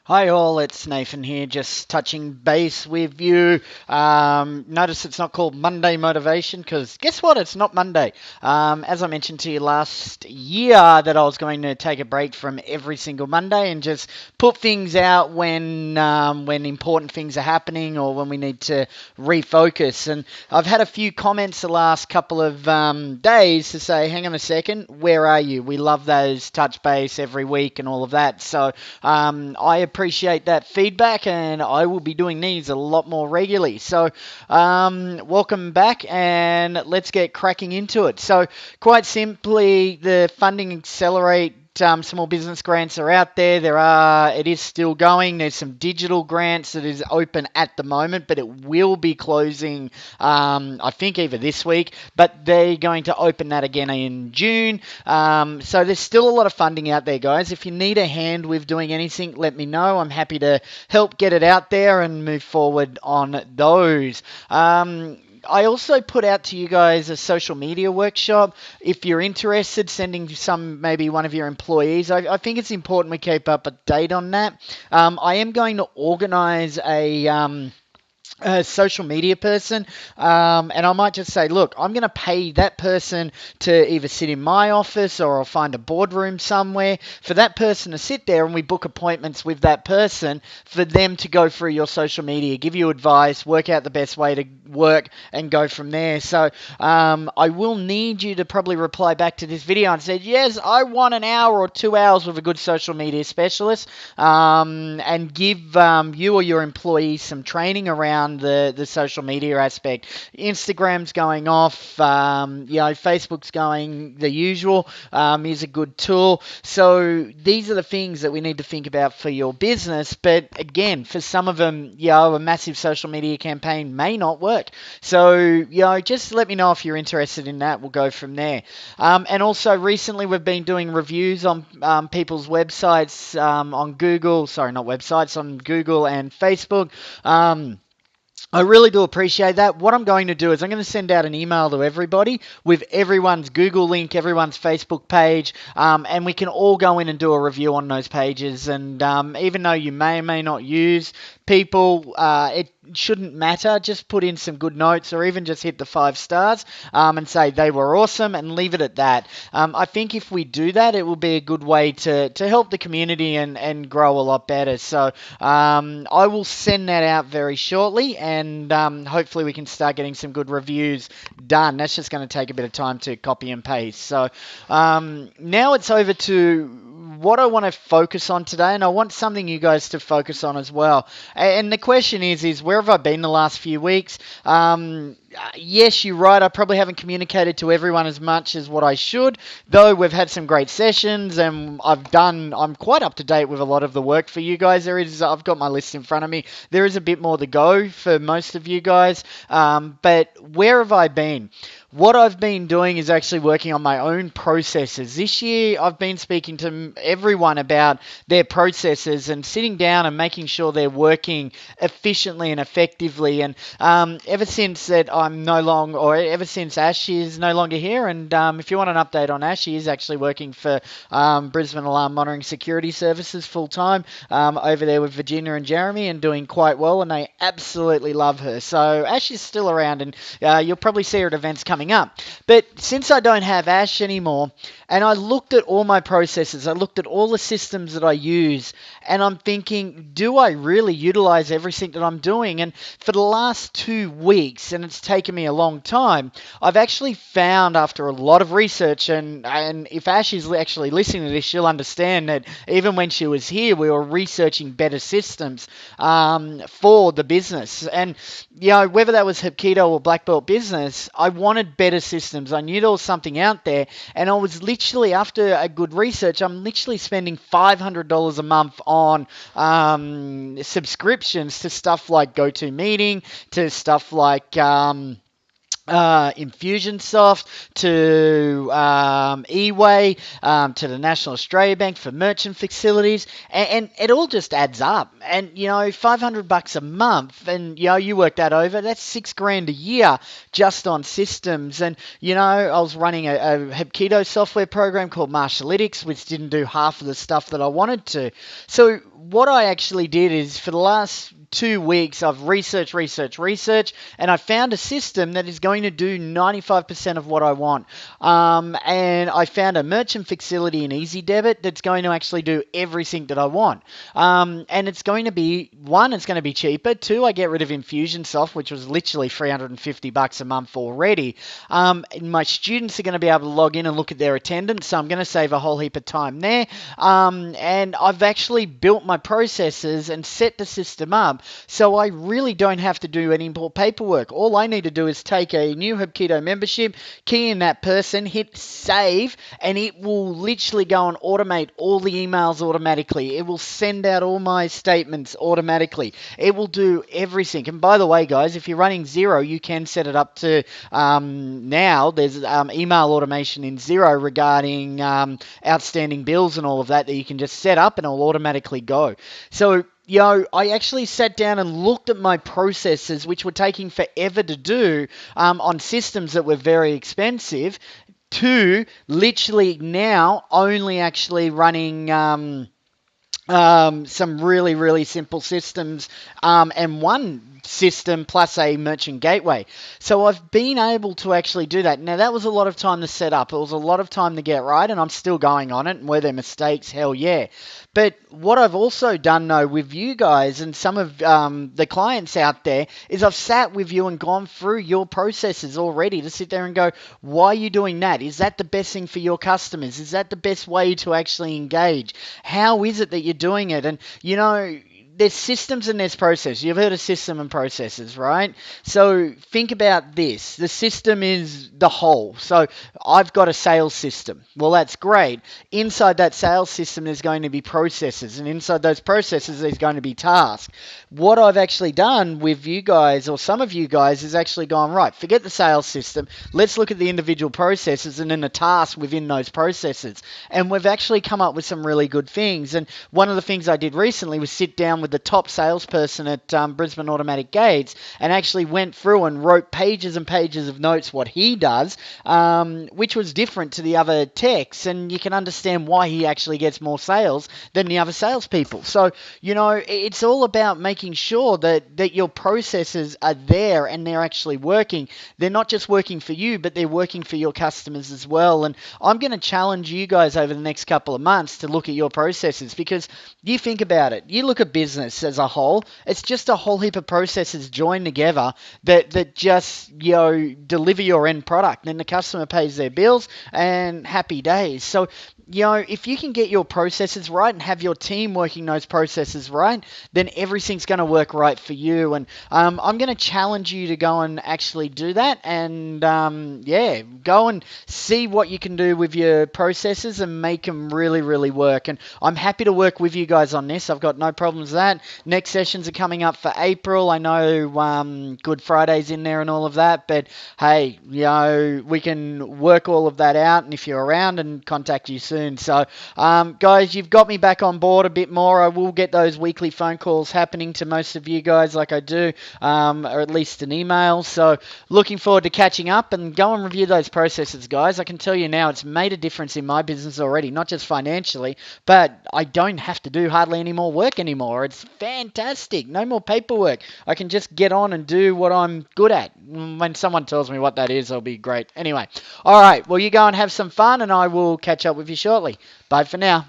Hi all, it's Nathan here, just touching base with you. Notice it's not called Monday Motivation because guess what? It's not Monday. As I mentioned to you last year, that I was going to take a break from every single Monday and just put things out when important things are happening or when we need to refocus. And I've had a few comments the last couple of days to say, hang on a second, where are you? We love those touch base every week and all of that. So I appreciate that feedback, and I will be doing these a lot more regularly. So, welcome back, and let's get cracking into it. So, quite simply, the Funding Accelerate small business grants are out there. It is still going. There's some digital grants that is open at the moment, but it will be closing, I think, either this week, but they're going to open that again in June. So there's still a lot of funding out there, guys. If you need a hand with doing anything, let me know. I'm happy to help get it out there and move forward on those. I also put out to you guys a social media workshop. If you're interested, sending maybe one of your employees. I think it's important we keep up a date on that. I am going to organize a social media person, and I might just say, look, I'm going to pay that person to either sit in my office or I'll find a boardroom somewhere for that person to sit there and we book appointments with that person for them to go through your social media, give you advice, work out the best way to work and go from there. So I will need you to probably reply back to this video and say, yes, I want an hour or 2 hours with a good social media specialist, and give you or your employees some training around the social media aspect. Instagram's going off, Facebook's going the usual, is a good tool. So these are the things that we need to think about for your business. But again, for some of them, a massive social media campaign may not work. So, just let me know if you're interested in that. We'll go from there. And also recently we've been doing reviews on people's websites, on Google, sorry, not websites, on Google and Facebook. I really do appreciate that. What I'm going to do is I'm going to send out an email to everybody with everyone's Google link, everyone's Facebook page, and we can all go in and do a review on those pages. And even though you may or may not use people, it shouldn't matter. Just put in some good notes or even just hit the 5 stars, and say they were awesome and leave it at that. I think if we do that, it will be a good way to help the community and grow a lot better. So I will send that out very shortly, and hopefully we can start getting some good reviews done. That's just going to take a bit of time to copy and paste. So now it's over to what I want to focus on today, and I want something you guys to focus on as well. And the question is where have I been the last few weeks? Yes, you're right. I probably haven't communicated to everyone as much as what I should, though we've had some great sessions and I'm quite up to date with a lot of the work for you guys. I've got my list in front of me. There is a bit more to go for most of you guys. But where have I been? What I've been doing is actually working on my own processes. This year, I've been speaking to everyone about their processes and sitting down and making sure they're working efficiently and effectively. And ever since Ash is no longer here, and if you want an update on Ash, he is actually working for Brisbane Alarm Monitoring Security Services full time over there with Virginia and Jeremy, and doing quite well, and they absolutely love her. So Ash is still around, and you'll probably see her at events coming up. But since I don't have Ash anymore, and I looked at all my processes, I looked at all the systems that I use, and I'm thinking, do I really utilize everything that I'm doing? And for the last 2 weeks, and it's taken me a long time, I've actually found, after a lot of research, and if Ash is actually listening to this, she'll understand that even when she was here, we were researching better systems for the business. And, whether that was Hapkido or Black Belt Business, I wanted better systems. I knew there was something out there, and I was literally, after a good research, I'm literally spending $500 a month on subscriptions to stuff like GoToMeeting, to stuff like Infusionsoft to eWay to the National Australia Bank for merchant facilities, and it all just adds up. And $500 a month, and you work that over, that's 6 grand a year just on systems. And I was running a Hepketo software program called Marshallytics, which didn't do half of the stuff that I wanted to. So what I actually did is for the last 2 weeks, I've researched, and I found a system that is going to do 95% of what I want. And I found a merchant facility in Easy Debit that's going to actually do everything that I want. And it's going to be, one, it's going to be cheaper. Two, I get rid of Infusionsoft, which was literally $350 a month already. And my students are going to be able to log in and look at their attendance, so I'm going to save a whole heap of time there. And I've actually built my processes and set the system up so I really don't have to do any more paperwork. All I need to do is take a new Hepketo membership, key in that person, hit save, and it will literally go and automate all the emails automatically. It will send out all my statements automatically. It will do everything. And by the way, guys, if you're running Xero, you can set it up to now. There's email automation in Xero regarding outstanding bills and all of that you can just set up and it'll automatically go. So I actually sat down and looked at my processes, which were taking forever to do on systems that were very expensive, to literally now only actually running some really, really simple systems and one system plus a merchant gateway. So I've been able to actually do that. Now, that was a lot of time to set up. It was a lot of time to get right, and I'm still going on it. And were there mistakes? Hell yeah. But what I've also done, though, with you guys and some of the clients out there is I've sat with you and gone through your processes already to sit there and go, why are you doing that? Is that the best thing for your customers? Is that the best way to actually engage? How is it that you're doing it? And, there's systems and there's processes. You've heard of system and processes, right? So think about this. The system is the whole. So I've got a sales system. Well, that's great. Inside that sales system, there's going to be processes. And inside those processes, there's going to be tasks. What I've actually done with you guys, or some of you guys, is actually gone, right, forget the sales system. Let's look at the individual processes and then the tasks within those processes. And we've actually come up with some really good things. And one of the things I did recently was sit down with the top salesperson at Brisbane Automatic Gates and actually went through and wrote pages and pages of notes what he does, which was different to the other techs, and you can understand why he actually gets more sales than the other salespeople. So, it's all about making sure that your processes are there and they're actually working. They're not just working for you, but they're working for your customers as well. And I'm going to challenge you guys over the next couple of months to look at your processes, because you think about it. You look at business as a whole, it's just a whole heap of processes joined together that just deliver your end product. Then the customer pays their bills and happy days. So if you can get your processes right and have your team working those processes right, then everything's going to work right for you. And I'm going to challenge you to go and actually do that, and go and see what you can do with your processes and make them really, really work. And I'm happy to work with you guys on this. I've got no problems with that. Next sessions are coming up for April. I know Good Friday's in there and all of that, but hey, we can work all of that out, and if you're around, and contact you soon. So, guys, you've got me back on board a bit more. I will get those weekly phone calls happening to most of you guys like I do, or at least an email. So, looking forward to catching up, and go and review those processes, guys. I can tell you now, it's made a difference in my business already, not just financially, but I don't have to do hardly any more work anymore. It's fantastic. No more paperwork. I can just get on and do what I'm good at. When someone tells me what that is, I'll be great. Anyway, all right. Well, you go and have some fun, and I will catch up with you shortly. Bye for now.